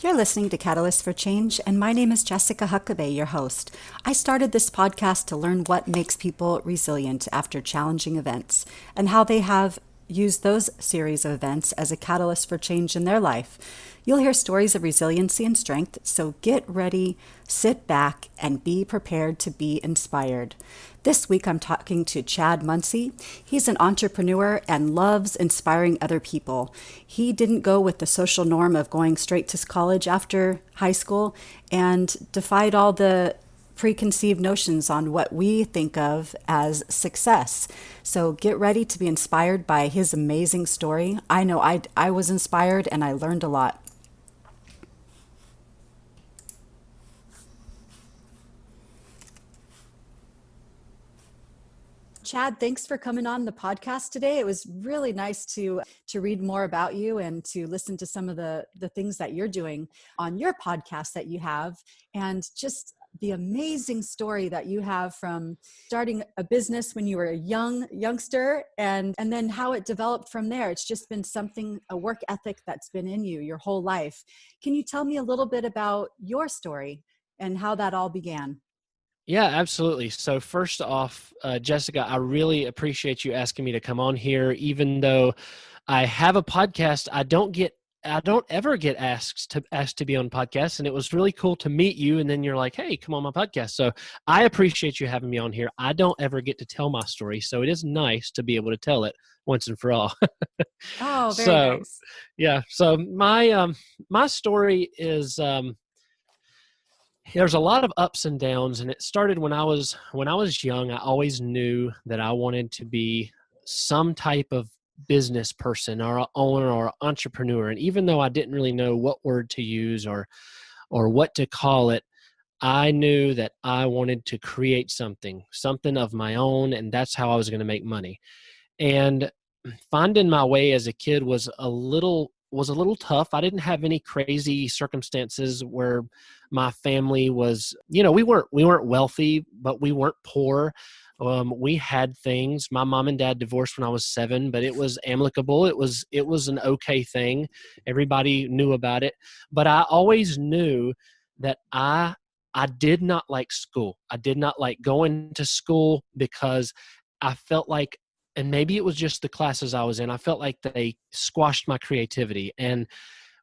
You're listening to Catalyst for Change, and my name is Jessica Huckabee, your host. I started this podcast to learn what makes people resilient after challenging events and how they have used those series of events as a catalyst for change in their life. You'll hear stories of resiliency and strength, so get ready, sit back, and be prepared to be inspired. This week I'm talking to Chad Muncy. He's an entrepreneur and loves inspiring other people. He didn't go with the social norm of going straight to college after high school and defied all the preconceived notions on what we think of as success. So get ready to be inspired by his amazing story. I know I was inspired and I learned a lot. Chad, thanks for coming on the podcast today. It was really nice to read more about you and to listen to some of the things that you're doing on your podcast that you have, and just the amazing story that you have from starting a business when you were a youngster and then how it developed from there. It's just been something, a work ethic that's been in you your whole life. Can you tell me a little bit about your story and how that all began? Yeah, absolutely. So first off, Jessica, I really appreciate you asking me to come on here. Even though I have a podcast, I don't ever get asked to be on podcasts, and it was really cool to meet you. And then you're like, "Hey, come on my podcast." So I appreciate you having me on here. I don't ever get to tell my story, so it is nice to be able to tell it once and for all. Oh, very So nice. yeah, so my story is. There's a lot of ups and downs, and it started when I was young. I always knew that I wanted to be some type of business person or an owner or entrepreneur. And even though I didn't really know what word to use or what to call it, I knew that I wanted to create something of my own, and that's how I was going to make money. And finding my way as a kid was a little tough. I didn't have any crazy circumstances where my family was, we weren't wealthy, but we weren't poor. We had things. My mom and dad divorced when I was 7, but it was amicable. It was an okay thing. Everybody knew about it, but I always knew that I did not like school. I did not like going to school because I felt like, and maybe it was just the classes I was in, I felt like they squashed my creativity. And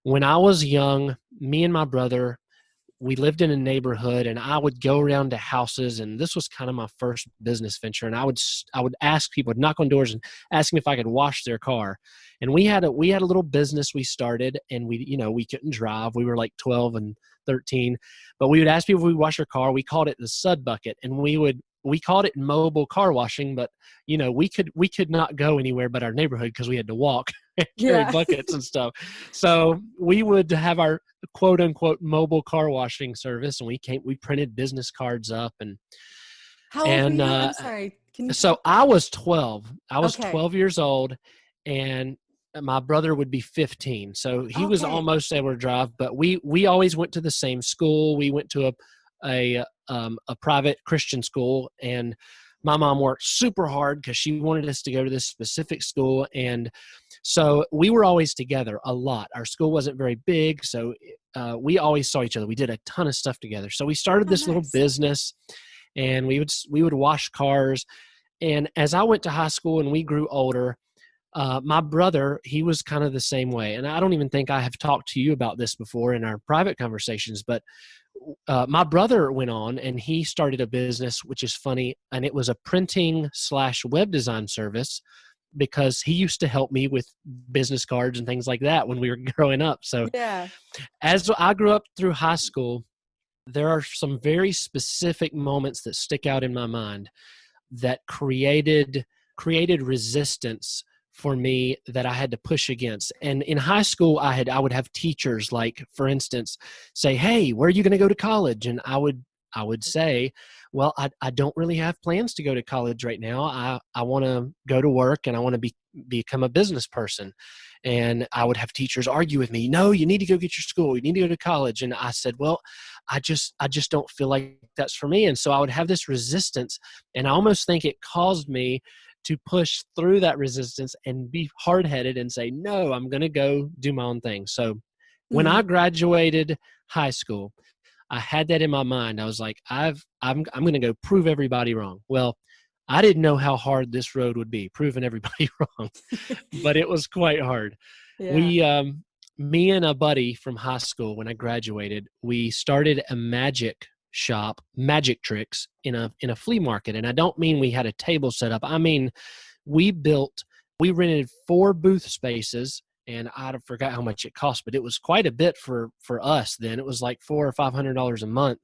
when I was young, me and my brother, we lived in a neighborhood, and I would go around to houses, and this was kind of my first business venture. And I would ask people, I'd knock on doors and ask them if I could wash their car. And we had a little business we started, and we couldn't drive. We were like 12 and 13, but we would ask people if we'd wash their car. We called it the Sud Bucket, and we called it mobile car washing, but we could not go anywhere but our neighborhood because we had to walk and carry Yeah. buckets and stuff. So we would have our quote unquote mobile car washing service, and we printed business cards up How old were and you? I'm sorry. Can you? so I was 12. I was Okay. 12 years old, and my brother would be 15. So he was Okay. almost able to drive, but we always went to the same school. We went to a private Christian school, and my mom worked super hard because she wanted us to go to this specific school. And so we were always together a lot. Our school wasn't very big, so we always saw each other. We did a ton of stuff together. So we started Oh, this little nice. business, and we would wash cars. And as I went to high school and we grew older, my brother, he was kind of the same way. And I don't even think I have talked to you about this before in our private conversations, but my brother went on and he started a business, which is funny. And it was a printing/web design service because he used to help me with business cards and things like that when we were growing up. So Yeah. as I grew up through high school, there are some very specific moments that stick out in my mind that created resistance for me that I had to push against. And in high school, I would have teachers, like, for instance, say, "Hey, where are you going to go to college?" And I would say, "Well, I don't really have plans to go to college right now. I want to go to work and I want to become a business person." And I would have teachers argue with me, "No, you need to go get your school. You need to go to college." And I said, "Well, I just don't feel like that's for me." And so I would have this resistance, and I almost think it caused me to push through that resistance and be hard-headed and say, "No, I'm going to go do my own thing." So When I graduated high school, I had that in my mind. I was like, I'm going to go prove everybody wrong. Well, I didn't know how hard this road would be, proving everybody wrong, but it was quite hard. Yeah. We, me and a buddy from high school, when I graduated, we started a magic shop, magic tricks in a flea market. And I don't mean we had a table set up. I mean, we rented 4 booth spaces, and I forgot how much it cost, but it was quite a bit for us then. It was like $400 or $500 a month.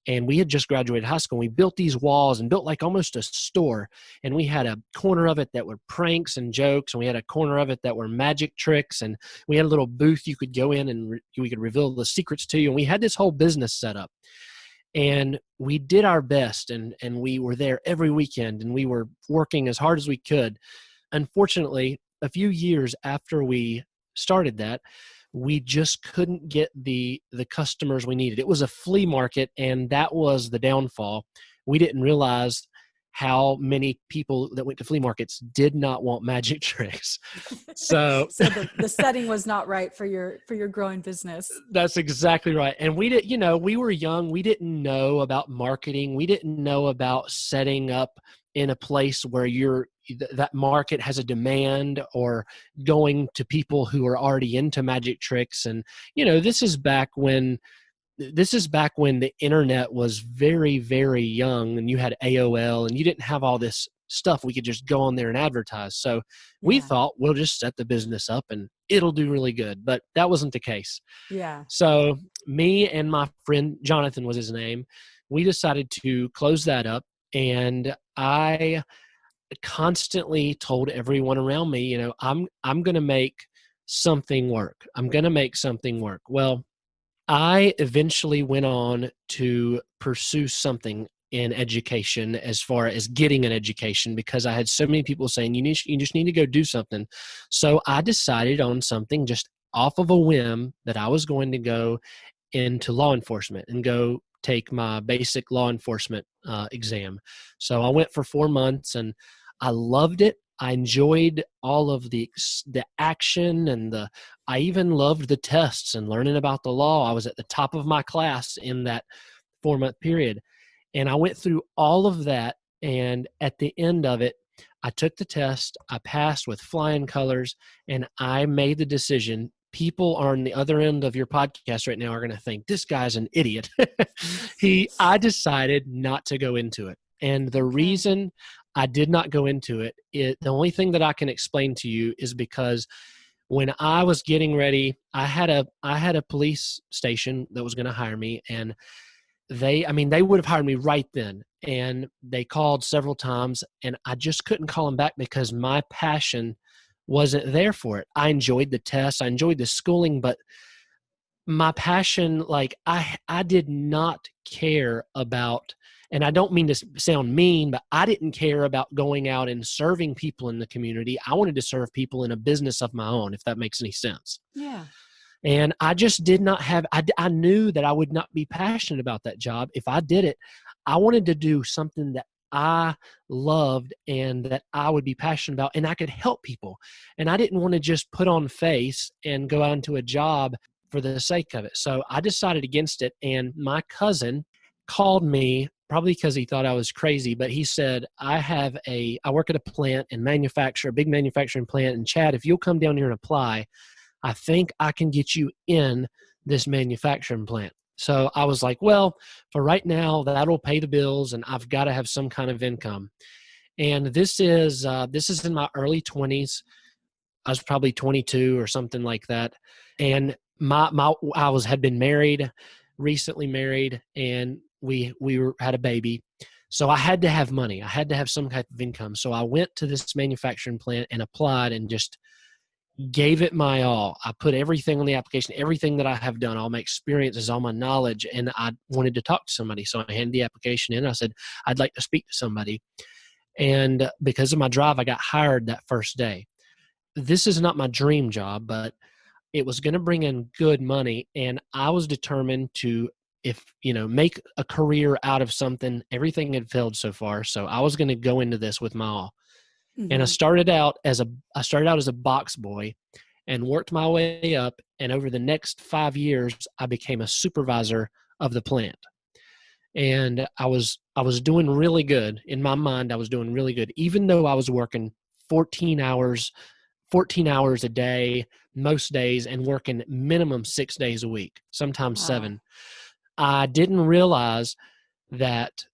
And we had just graduated high school. And we built these walls and built like almost a store. And we had a corner of it that were pranks and jokes. And we had a corner of it that were magic tricks. And we had a little booth you could go in and we could reveal the secrets to you. And we had this whole business set up. And we did our best. And we were there every weekend. And we were working as hard as we could. Unfortunately, a few years after we started that, we just couldn't get the customers we needed. It was a flea market, and that was the downfall. We didn't realize how many people that went to flea markets did not want magic tricks. So the setting was not right for your growing business. That's exactly right. And we were young. We didn't know about marketing. We didn't know about setting up in a place where that market has a demand, or going to people who are already into magic tricks. And, this is back when the internet was very, very young, and you had AOL, and you didn't have all this stuff. We could just go on there and advertise. So we thought we'll just set the business up and it'll do really good. But that wasn't the case. Yeah. So me and my friend, Jonathan was his name, we decided to close that up. And I constantly told everyone around me, I'm going to make something work. I'm going to make something work. Well, I eventually went on to pursue something in education, as far as getting an education, because I had so many people saying, you just need to go do something. So I decided on something just off of a whim, that I was going to go into law enforcement and go take my basic law enforcement exam. So I went for 4 months, and I loved it. I enjoyed all of the action, and I even loved the tests and learning about the law. I was at the top of my class in that 4-month period. And I went through all of that. And at the end of it, I took the test. I passed with flying colors, and I made the decision. People on the other end of your podcast right now are going to think, this guy's an idiot. I decided not to go into it. And the reason I did not go into it, the only thing that I can explain to you is because when I was getting ready, I had a police station that was going to hire me, and they would have hired me right then. And they called several times, and I just couldn't call them back because my passion wasn't there for it. I enjoyed the tests. I enjoyed the schooling, but my passion, I did not care about, and I don't mean to sound mean, but I didn't care about going out and serving people in the community. I wanted to serve people in a business of my own, if that makes any sense. Yeah. And I just did not have, I knew that I would not be passionate about that job. If I did it, I wanted to do something that I loved and that I would be passionate about, and I could help people. And I didn't want to just put on face and go out into a job for the sake of it. So I decided against it. And my cousin called me, probably because he thought I was crazy, but he said, I work at a plant and a big manufacturing plant. And Chad, if you'll come down here and apply, I think I can get you in this manufacturing plant. So I was like, well, for right now, that'll pay the bills, and I've got to have some kind of income. And this is in my early 20s. I was probably 22 or something like that. And had been married, recently married, and we had a baby. So I had to have money. I had to have some type of income. So I went to this manufacturing plant and applied and just gave it my all. I put everything on the application, everything that I have done, all my experiences, all my knowledge, and I wanted to talk to somebody. So I handed the application in. I said, I'd like to speak to somebody. And because of my drive, I got hired that first day. This is not my dream job, but it was going to bring in good money. And I was determined to, make a career out of something. Everything had failed so far. So I was going to go into this with my all. Mm-hmm. And I started out as a box boy, and worked my way up. And over the next 5 years, I became a supervisor of the plant. And I was doing really good. In my mind, I was doing really good, even though I was working 14 hours, 14 hours a day, most days, and working minimum 6 days a week, sometimes Wow. 7. I didn't realize that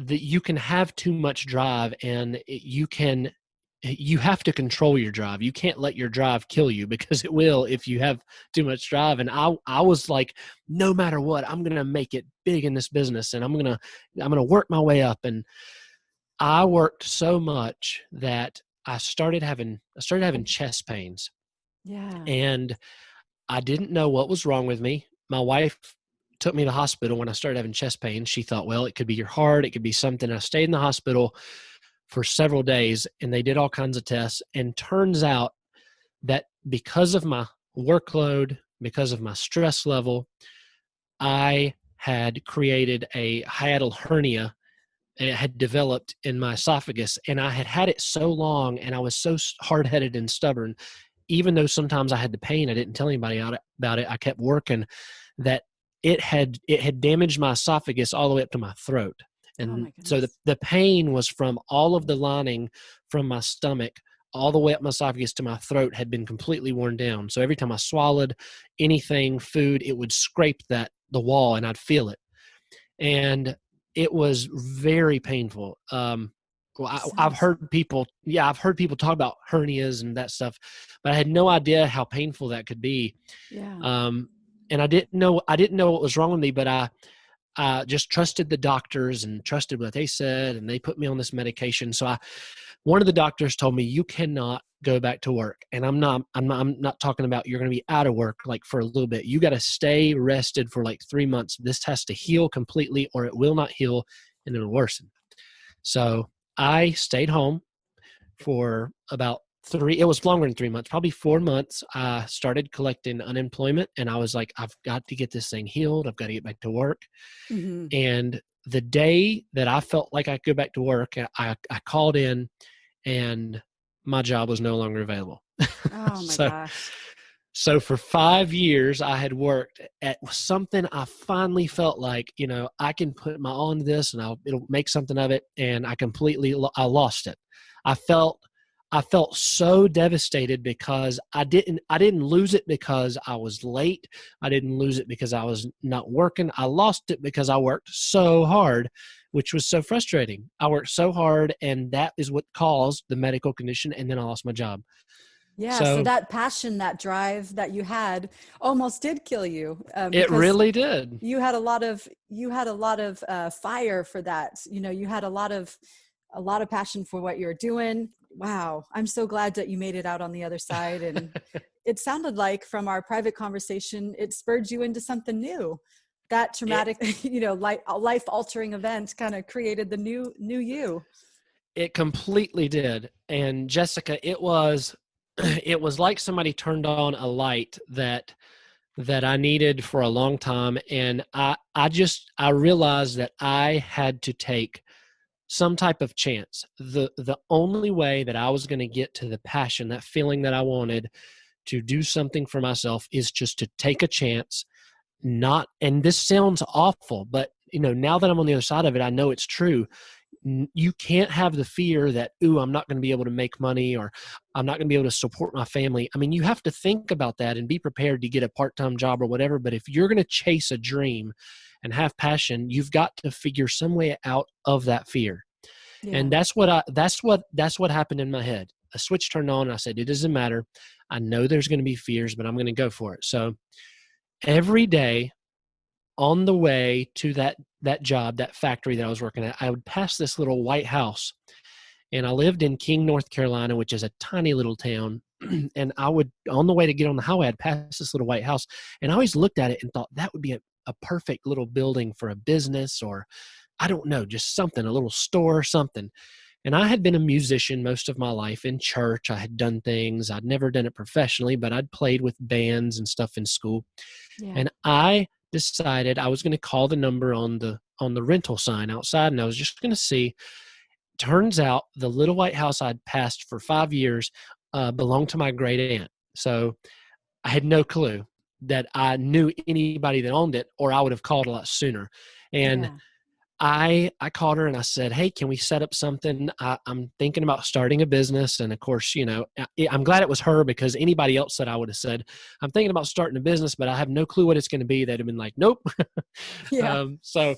you can have too much drive, and you have to control your drive. You can't let your drive kill you, because it will if you have too much drive. And I was like, no matter what, I'm going to make it big in this business, and I'm going to work my way up. And I worked so much that I started having chest pains, Yeah. and I didn't know what was wrong with me. My wife took me to the hospital when I started having chest pains. She thought, well, it could be your heart, it could be something. I stayed in the hospital for several days, and they did all kinds of tests. And turns out that because of my workload, because of my stress level, I had created a hiatal hernia. It had developed in my esophagus, and I had had it so long, and I was so hard-headed and stubborn. Even though sometimes I had the pain, I didn't tell anybody about it. I kept working. That it had damaged my esophagus all the way up to my throat. Oh And my so goodness. the pain was from all of the lining from my stomach all the way up my esophagus to my throat had been completely worn down. So every time I swallowed anything, food, it would scrape the wall, and I'd feel it. And it was very painful. Well, I've Sounds. heard people, yeah, I've heard people talk about hernias and that stuff, but I had no idea how painful that could be. Yeah. Um, and I didn't know what was wrong with me, but I just trusted the doctors and trusted what they said, and they put me on this medication. So one of the doctors told me, you cannot go back to work. And I'm not talking about you're going to be out of work like for a little bit. You got to stay rested for like 3 months. This has to heal completely, or it will not heal, and it'll worsen. So I stayed home for about it was longer than 3 months, probably 4 months. I started collecting unemployment, and I was like, I've got to get this thing healed. I've got to get back to work. Hmm. And the day that I felt like I could go back to work, I called in, and my job was no longer available. Oh my so, gosh. so for 5 years, I had worked at something I finally felt like, I can put my all into this, and it'll make something of it. And I lost it. I felt, I felt so devastated, because I didn't lose it because I was late. I didn't lose it because I was not working. I lost it because I worked so hard, which was so frustrating. I worked so hard, and that is what caused the medical condition. And then I lost my job. Yeah. So So that passion, that drive that you had almost did kill you, it because really did. you had a lot of fire for that. You had a lot of passion for what you're doing. Wow. I'm so glad that you made it out on the other side. And it sounded like from our private conversation, it spurred you into something new. That It traumatic, life altering event kind of created the new you. it completely did. And Jessica, it was it was like somebody turned on a light that I needed for a long time. And I realized that I had to take some type of chance. The only way that I was going to get to the passion, that feeling that I wanted to do something for myself, is just to take a chance. Not, and this sounds awful, but now that I'm on the other side of it, I know it's true. You can't have the fear that, ooh, I'm not going to be able to make money, or I'm not going to be able to support my family. I mean, you have to think about that and be prepared to get a part-time job or whatever. But if you're going to chase a dream and have passion, you've got to figure some way out of that fear. Yeah. And that's what happened in my head. A switch turned on, and I said, it doesn't matter. I know there's going to be fears, but I'm going to go for it. So every day on the way to that job, that factory that I was working at, I would pass this little white house. And I lived in King, North Carolina, which is a tiny little town. And I would, on the way to get on the highway, I'd pass this little white house. And I always looked at it and thought that would be a perfect little building for a business, or I don't know, just something, a little store or something. And I had been a musician most of my life in church. I had done things. I'd never done it professionally, but I'd played with bands and stuff in school. Yeah. And I decided I was going to call the number on the rental sign outside, and I was just going to see. Turns out the little white house I'd passed for 5 years belonged to my great aunt. So I had no clue that I knew anybody that owned it, or I would have called a lot sooner. And Yeah. I called her and I said, "Hey, can we set up something? I'm thinking about starting a business." And of course, I'm glad it was her, because anybody else that I would have said, "I'm thinking about starting a business, but I have no clue what it's going to be," they'd have been like, "Nope." Yeah. So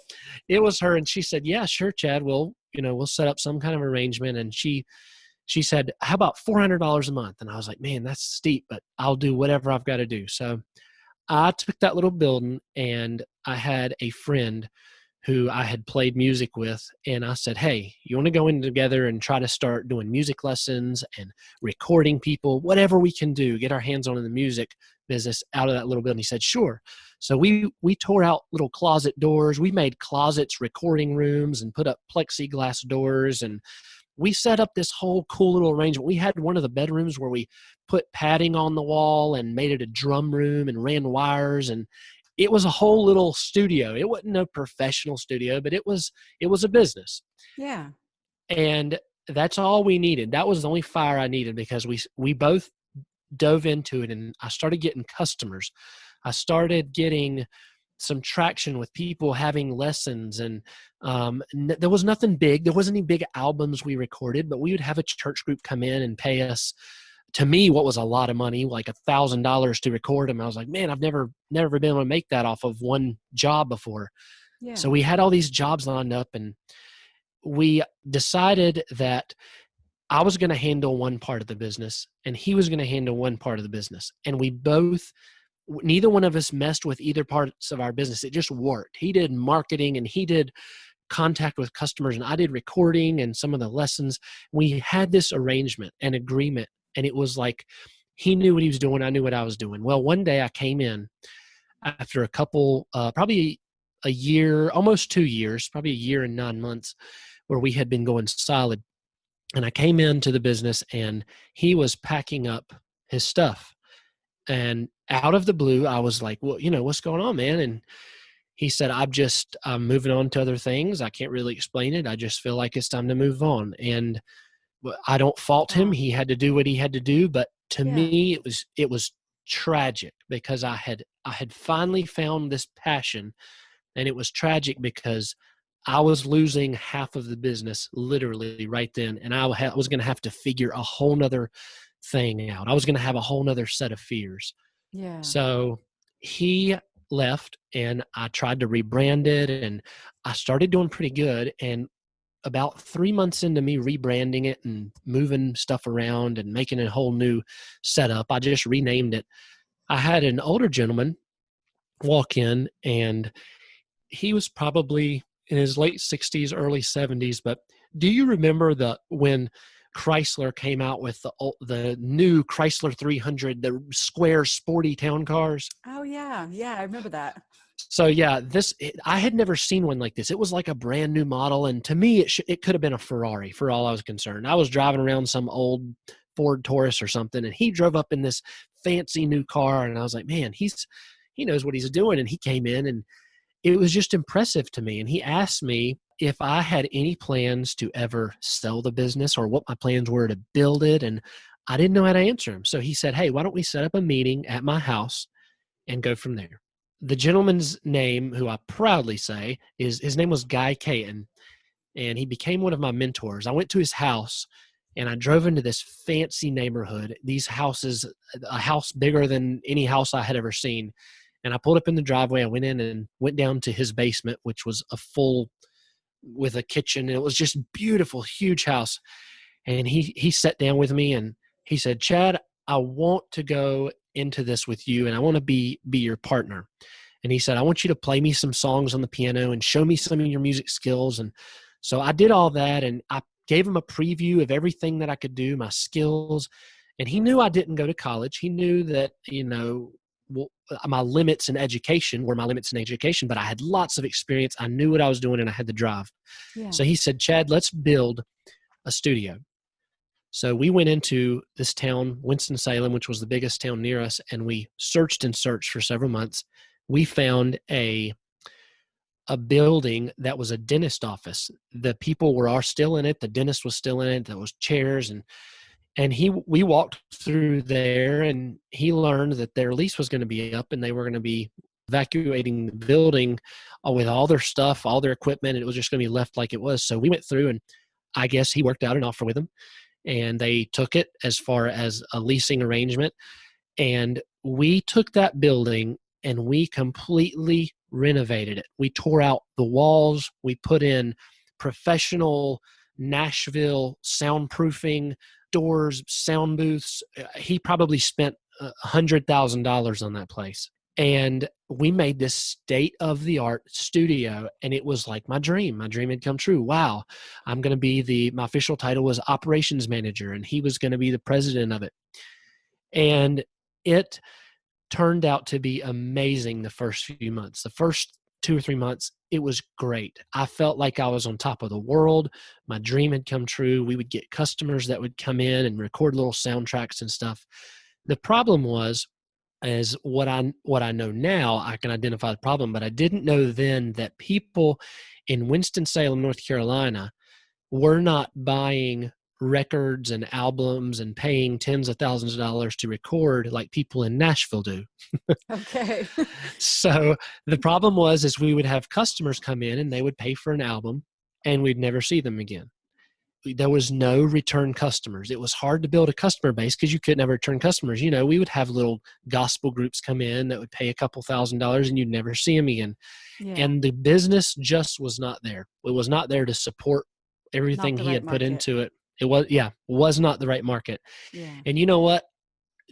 it was her, and she said, "Yeah, sure, Chad. We'll set up some kind of arrangement." And she said, "How about $400 a month?" And I was like, "Man, that's steep, but I'll do whatever I've got to do." So I took that little building, and I had a friend who I had played music with, and I said, "Hey, you want to go in together and try to start doing music lessons and recording people, whatever we can do, get our hands on in the music business out of that little building?" He said, "Sure." So we tore out little closet doors. We made closets, recording rooms, and put up plexiglass doors, and we set up this whole cool little arrangement. We had one of the bedrooms where we put padding on the wall and made it a drum room and ran wires, and it was a whole little studio. It wasn't a professional studio, but it was a business. Yeah. And that's all we needed. That was the only fire I needed, because we both dove into it, and I started getting customers. I started getting some traction with people having lessons, and there was nothing big. There wasn't any big albums we recorded, but we would have a church group come in and pay us, to me, what was a lot of money, like $1,000 to record them. I was like, man, I've never been able to make that off of one job before. Yeah. So we had all these jobs lined up, and we decided that I was going to handle one part of the business and he was going to handle one part of the business. And neither one of us messed with either parts of our business. It just worked. He did marketing and he did contact with customers, and I did recording and some of the lessons. We had this arrangement and agreement, and it was like he knew what he was doing. I knew what I was doing. Well, one day I came in after a couple, probably a year, almost 2 years, probably a year and 9 months, where we had been going solid. And I came into the business and he was packing up his stuff. And out of the blue, I was like, "Well, what's going on, man?" And he said, I'm moving on to other things. I can't really explain it. I just feel like it's time to move on." And I don't fault him. Wow. He had to do what he had to do. But to Yeah. me, it was tragic, because I had finally found this passion. And it was tragic because I was losing half of the business literally right then. And I was going to have to figure a whole nother thing out. I was going to have a whole nother set of fears. Yeah. So he left, and I tried to rebrand it, and I started doing pretty good. And about 3 months into me rebranding it and moving stuff around and making a whole new setup, I just renamed it. I had an older gentleman walk in, and he was probably in his late 60s, early 70s. But do you remember when Chrysler came out with the new Chrysler 300, the square sporty town cars? Oh yeah. Yeah. I remember that. So yeah, I had never seen one like this. It was like a brand new model, and to me, it could have been a Ferrari for all I was concerned. I was driving around some old Ford Taurus or something, and he drove up in this fancy new car, and I was like, man, he knows what he's doing. And he came in, and it was just impressive to me. And he asked me if I had any plans to ever sell the business or what my plans were to build it. And I didn't know how to answer him. So he said, "Hey, why don't we set up a meeting at my house and go from there?" The gentleman's name, who I proudly say, his name was Guy Caton, and he became one of my mentors. I went to his house, and I drove into this fancy neighborhood. These houses, a house bigger than any house I had ever seen. And I pulled up in the driveway. I went in and went down to his basement, which was a full with a kitchen. And it was just beautiful, huge house. And he sat down with me and he said, "Chad, I want to go into this with you, and I want to be your partner." And he said, "I want you to play me some songs on the piano and show me some of your music skills." And so I did all that, and I gave him a preview of everything that I could do, my skills. And he knew I didn't go to college. He knew that, well, my limits in education were my limits in education, but I had lots of experience. I knew what I was doing, and I had the drive. Yeah. So he said, "Chad, let's build a studio." So we went into this town, Winston-Salem, which was the biggest town near us, and we searched and searched for several months. We found a building that was a dentist office. The people are still in it. The dentist was still in it. There was chairs, and And we walked through there, and he learned that their lease was going to be up and they were going to be evacuating the building with all their stuff, all their equipment. And it was just going to be left like it was. So we went through, and I guess he worked out an offer with them, and they took it as far as a leasing arrangement. And we took that building and we completely renovated it. We tore out the walls. We put in professional Nashville soundproofing, doors, sound booths. He probably spent $100,000 on that place. And we made this state of the art studio, and it was like my dream. My dream had come true. Wow. I'm going to be my official title was operations manager, and he was going to be the president of it. And it turned out to be amazing the first few months. The first 2 or 3 months, it was great. I felt like I was on top of the world. My dream had come true. We would get customers that would come in and record little soundtracks and stuff. The problem was, as what I know now, I can identify the problem, but I didn't know then that people in Winston-Salem, North Carolina, were not buying records and albums and paying tens of thousands of dollars to record like people in Nashville do. Okay. So the problem was, is we would have customers come in and they would pay for an album and we'd never see them again. There was no return customers. It was hard to build a customer base because you couldn't have return customers. You know, we would have little gospel groups come in that would pay a couple $1,000s and you'd never see them again. Yeah. And the business just was not there. It was not there to support everything he had put into it. It was not the right market. Yeah. And you know what,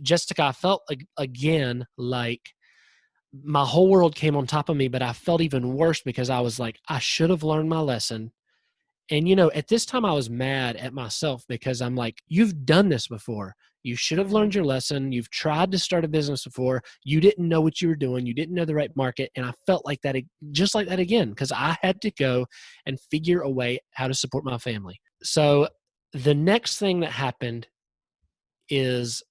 Jessica, I felt like my whole world came on top of me, but I felt even worse because I was like, I should have learned my lesson. And, you know, at this time I was mad at myself because I'm like, you've done this before. You should have learned your lesson. You've tried to start a business before. You didn't know what you were doing. You didn't know the right market. And I felt like that, just like that again, because I had to go and figure a way how to support my family. So the next thing that happened is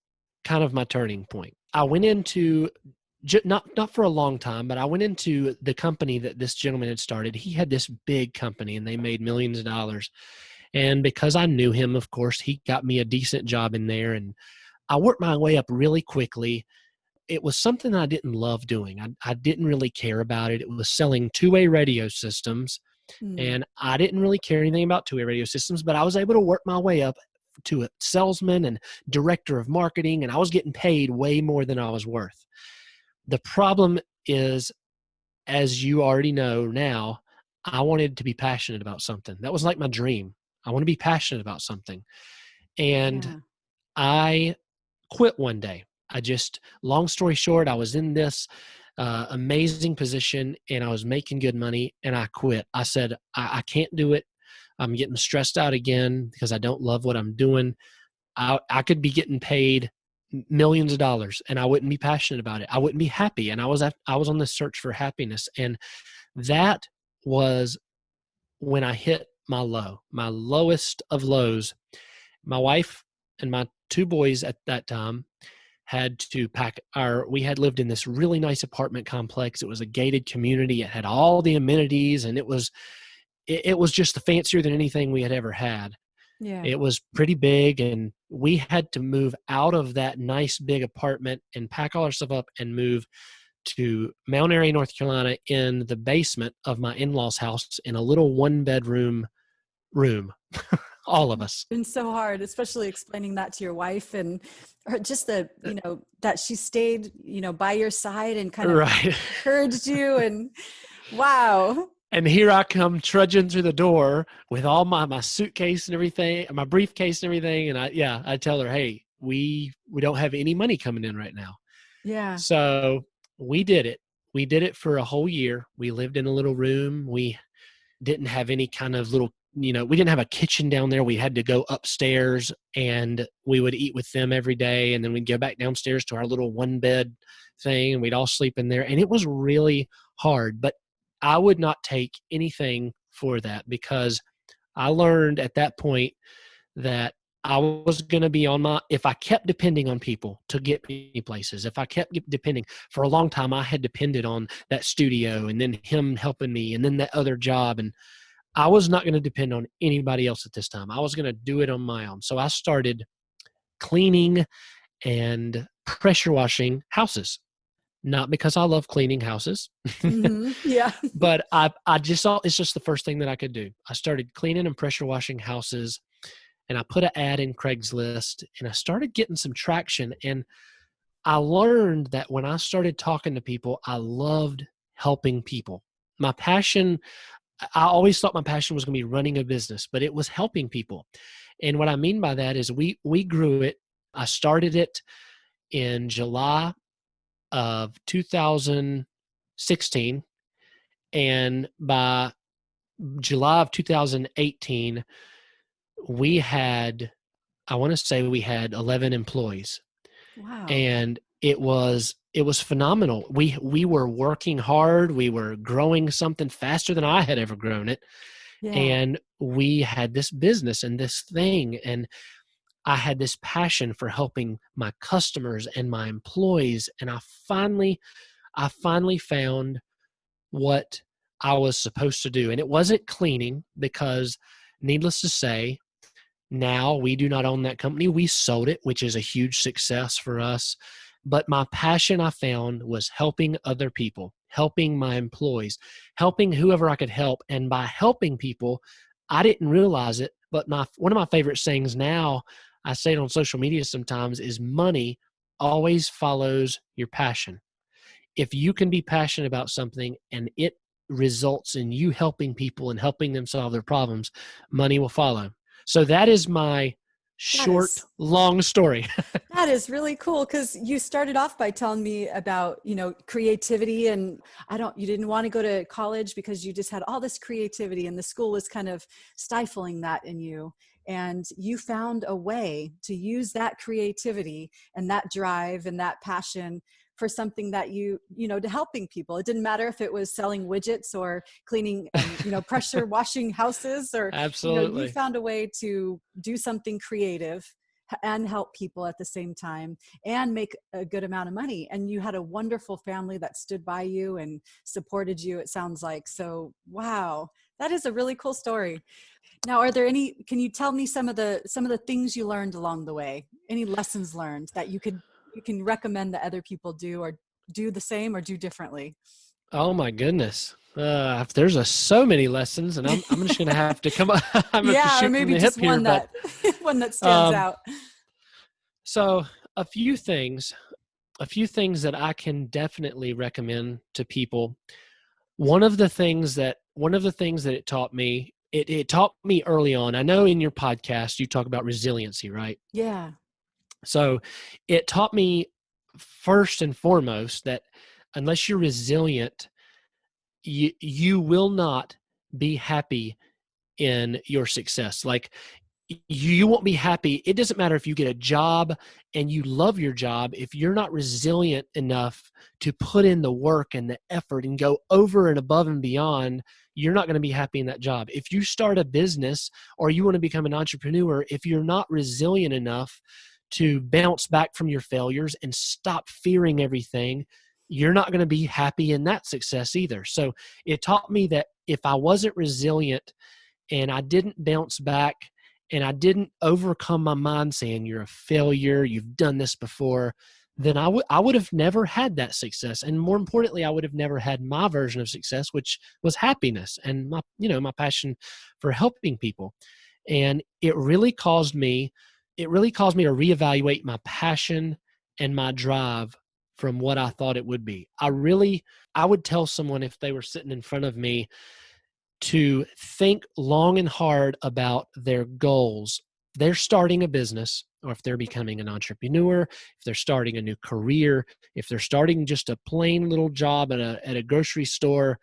kind of my turning point. I went into not for a long time, but I went into the company that this gentleman had started. He had this big company and they made millions of dollars. And because I knew him, of course, he got me a decent job in there. And I worked my way up really quickly. It was something I didn't love doing. I didn't really care about it. It was selling two-way radio systems. And I didn't really care anything about two-way radio systems, but I was able to work my way up to a salesman and director of marketing, and I was getting paid way more than I was worth. The problem is, as you already know now, I wanted to be passionate about something. That was like my dream. I want to be passionate about something. And I quit one day. Long story short, I was in this amazing position and I was making good money and I quit. I said, I can't do it. I'm getting stressed out again because I don't love what I'm doing. I could be getting paid millions of dollars and I wouldn't be passionate about it. I wouldn't be happy. And I was on this search for happiness. And that was when I hit my lowest of lows. My wife and my two boys at that time had to we had lived in this really nice apartment complex. It was a gated community. It had all the amenities and it was just fancier than anything we had ever had. Yeah. It was pretty big and we had to move out of that nice big apartment and pack all our stuff up and move to Mount Airy, North Carolina, in the basement of my in-laws' house in a little one-bedroom room. All of us. It's been so hard, especially explaining that to your wife and just that she stayed, by your side and kind of encouraged you and wow. And here I come trudging through the door with all my suitcase and everything, my briefcase and everything. And I tell her, hey, we don't have any money coming in right now. Yeah. So we did it. We did it for a whole year. We lived in a little room. We didn't have any kind of little, we didn't have a kitchen down there. We had to go upstairs and we would eat with them every day. And then we'd go back downstairs to our little one bed thing and we'd all sleep in there. And it was really hard, but I would not take anything for that because I learned at that point that I was going to be if I kept depending on people to get me places, if I kept depending for a long time, I had depended on that studio and then him helping me and then that other job. And I was not going to depend on anybody else at this time. I was going to do it on my own. So I started cleaning and pressure washing houses. Not because I love cleaning houses, Yeah. but I just saw it's just the first thing that I could do. I started cleaning and pressure washing houses, and I put an ad in Craigslist, and I started getting some traction. And I learned that when I started talking to people, I loved helping people. My passion, I always thought my passion was going to be running a business, but it was helping people. And what I mean by that is we grew it. I started it in July of 2016, and by July of 2018, we had, I want to say we had 11 employees. Wow. And it was phenomenal. We were working hard. We were growing something faster than I had ever grown it. Yeah. And we had this business and this thing, and I had this passion for helping my customers and my employees. And I finally found what I was supposed to do. And it wasn't cleaning, because needless to say, now we do not own that company. We sold it, which is a huge success for us. But my passion, I found, was helping other people, helping my employees, helping whoever I could help. And by helping people, I didn't realize it, but one of my favorite sayings now, I say it on social media sometimes, is money always follows your passion. If you can be passionate about something and it results in you helping people and helping them solve their problems, money will follow. So that is my That short, is long story. That is really cool, because you started off by telling me about, creativity, and you didn't want to go to college because you just had all this creativity and the school was kind of stifling that in you. And you found a way to use that creativity and that drive and that passion for something that to helping people. It didn't matter if it was selling widgets or cleaning, pressure washing houses, or, you Absolutely. found a way to do something creative and help people at the same time and make a good amount of money. And you had a wonderful family that stood by you and supported you, it sounds like. So, wow, that is a really cool story. Now, can you tell me some of the things you learned along the way? Any lessons learned that you can recommend that other people do, or do the same or do differently? Oh my goodness. There's so many lessons, and I'm just going to have to come up. I'm going to have to Yeah, or shoot from maybe the hip just here. one But one that stands um, out. so a few things, that I can definitely recommend to people. One of the things that it taught me early on. I know in your podcast you talk about resiliency, right? Yeah. So it taught me first and foremost that unless you're resilient, you will not be happy in your success. Like, you won't be happy. It doesn't matter if you get a job and you love your job. If you're not resilient enough to put in the work and the effort and go over and above and beyond, you're not going to be happy in that job. If you start a business or you want to become an entrepreneur, if you're not resilient enough to bounce back from your failures and stop fearing everything, you're not going to be happy in that success either. So it taught me that if I wasn't resilient and I didn't bounce back and I didn't overcome my mind saying you're a failure, you've done this before, then I would have never had that success. And more importantly, I would have never had my version of success, which was happiness and my passion for helping people. And it really caused me to reevaluate my passion and my drive from what I thought it would be. I would tell someone if they were sitting in front of me to think long and hard about their goals. They're starting a business, or if they're becoming an entrepreneur, if they're starting a new career, if they're starting just a plain little job at a grocery store,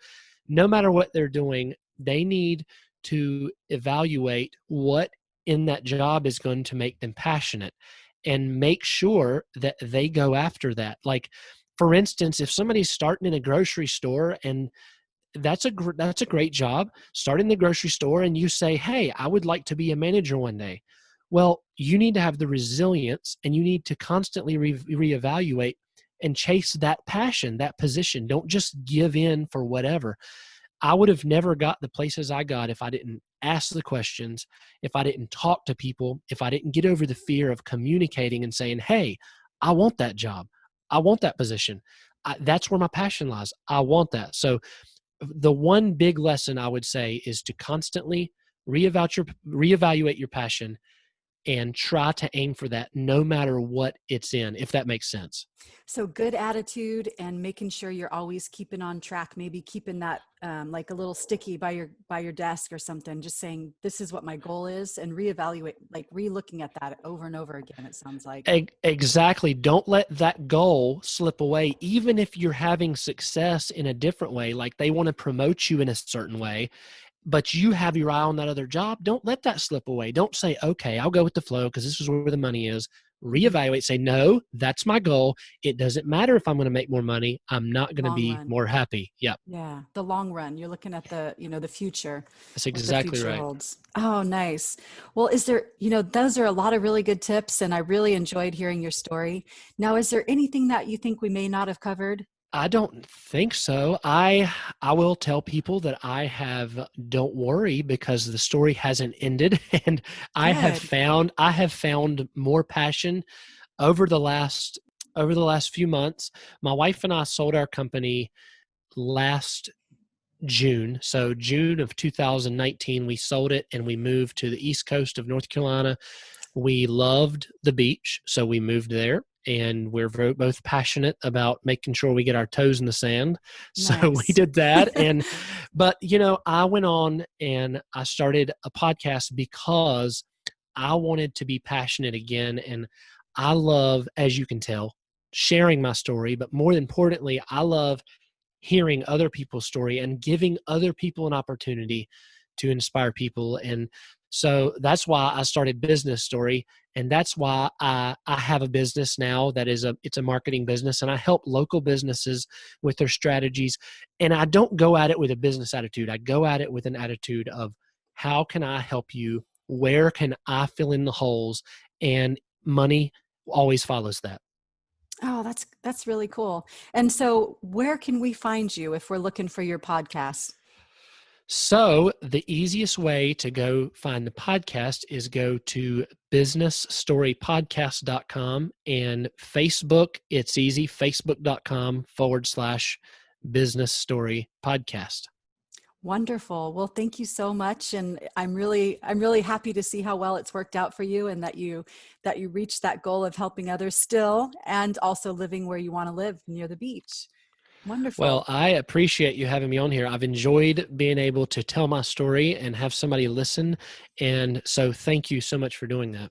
no matter what they're doing, they need to evaluate what in that job is going to make them passionate and make sure that they go after that. Like, for instance, if somebody's starting in a grocery store, and that's a great job, starting the grocery store, and you say, hey, I would like to be a manager one day. Well, you need to have the resilience, and you need to constantly reevaluate and chase that passion, that position. Don't just give in for whatever. I would have never got the places I got if I didn't ask the questions, if I didn't talk to people, if I didn't get over the fear of communicating and saying, hey, I want that job, I want that position, that's where my passion lies, I want that. So the one big lesson I would say is to constantly reevaluate your passion and try to aim for that no matter what it's in, if that makes sense. So good attitude and making sure you're always keeping on track, maybe keeping that like a little sticky by your desk or something, just saying, this is what my goal is, and reevaluate, like re-looking at that over and over again, it sounds like. Exactly. Don't let that goal slip away, even if you're having success in a different way, like they want to promote you in a certain way, but you have your eye on that other job. Don't let that slip away. Don't say, okay, I'll go with the flow because this is where the money is. Mhm. Reevaluate, say, no, that's my goal. It doesn't matter if I'm going to make more money. I'm not going to Long be run. more happy. Yep. Yeah, the long run. You're looking at the, the future, That's what the exactly future right. holds. Oh, nice. Well, is there, those are a lot of really good tips, and I really enjoyed hearing your story. Now, is there anything that you think we may not have covered? I don't think so. I will tell people that don't worry because the story hasn't ended and Good. I have found more passion over the last few months. My wife and I sold our company last June. So June of 2019 we sold it and we moved to the East Coast of North Carolina. We loved the beach, so we moved there, and we're both passionate about making sure we get our toes in the sand. So we Nice. did that. But, I went on and I started a podcast because I wanted to be passionate again. And I love, as you can tell, sharing my story. But more importantly, I love hearing other people's story and giving other people an opportunity to inspire people. And so that's why I started Business Story. And that's why I have a business now that it's a marketing business, and I help local businesses with their strategies. And I don't go at it with a business attitude. I go at it with an attitude of how can I help you? Where can I fill in the holes? And money always follows that. Oh, that's really cool. And so, where can we find you if we're looking for your podcast? So the easiest way to go find the podcast is go to businessstorypodcast.com, and Facebook. It's easy. Facebook.com/business story podcast. Wonderful. Well, thank you so much, and I'm really happy to see how well it's worked out for you, and that you reached that goal of helping others still, and also living where you want to live near the beach. Well, Wonderful. I appreciate you having me on here. I've enjoyed being able to tell my story and have somebody listen. And so thank you so much for doing that.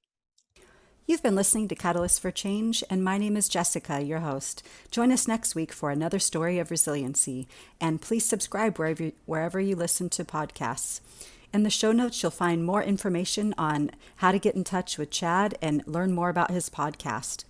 You've been listening to Catalyst for Change, and my name is Jessica, your host. Join us next week for another story of resiliency, and please subscribe wherever you listen to podcasts. In the show notes, you'll find more information on how to get in touch with Chad and learn more about his podcast.